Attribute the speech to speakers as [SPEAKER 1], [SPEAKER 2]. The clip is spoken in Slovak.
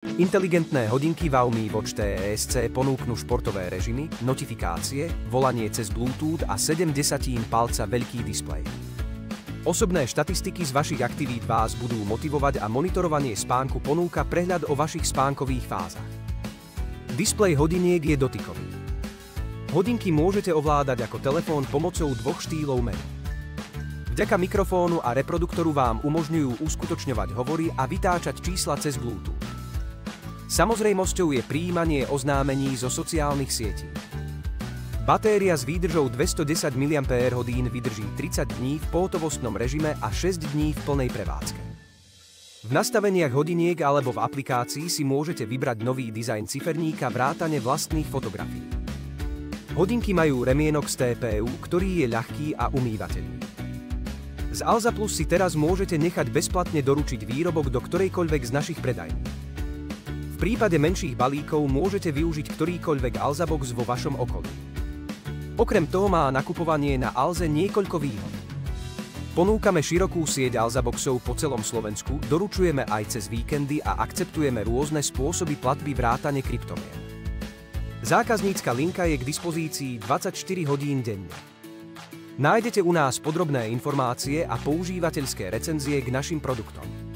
[SPEAKER 1] Inteligentné hodinky Xiaomi Watch TESC ponúknú športové režimy, notifikácie, volanie cez Bluetooth a 0,7 palca veľký displej. Osobné štatistiky z vašich aktivít vás budú motivovať a monitorovanie spánku ponúka prehľad o vašich spánkových fázach. Displej hodiniek je dotykový. Hodinky môžete ovládať ako telefón pomocou dvoch štýlov menu. Vďaka mikrofónu a reproduktoru vám umožňujú uskutočňovať hovory a vytáčať čísla cez Bluetooth. Samozrejmosťou je prijímanie oznámení zo sociálnych sietí. Batéria s výdržou 210 mAh vydrží 30 dní v pohotovostnom režime a 6 dní v plnej prevádzke. V nastaveniach hodiniek alebo v aplikácii si môžete vybrať nový dizajn ciferníka vrátane vlastných fotografií. Hodinky majú remienok z TPU, ktorý je ľahký a umývateľný. Z Alza Plus si teraz môžete nechať bezplatne doručiť výrobok do ktorejkoľvek z našich predajní. V prípade menších balíkov môžete využiť ktorýkoľvek Alza Box vo vašom okolí. Okrem toho má nakupovanie na Alze niekoľko výhod. Ponúkame širokú sieť Alza Boxov po celom Slovensku, doručujeme aj cez víkendy a akceptujeme rôzne spôsoby platby vrátane kryptomien. Zákaznícka linka je k dispozícii 24 hodín denne. Nájdete u nás podrobné informácie a používateľské recenzie k našim produktom.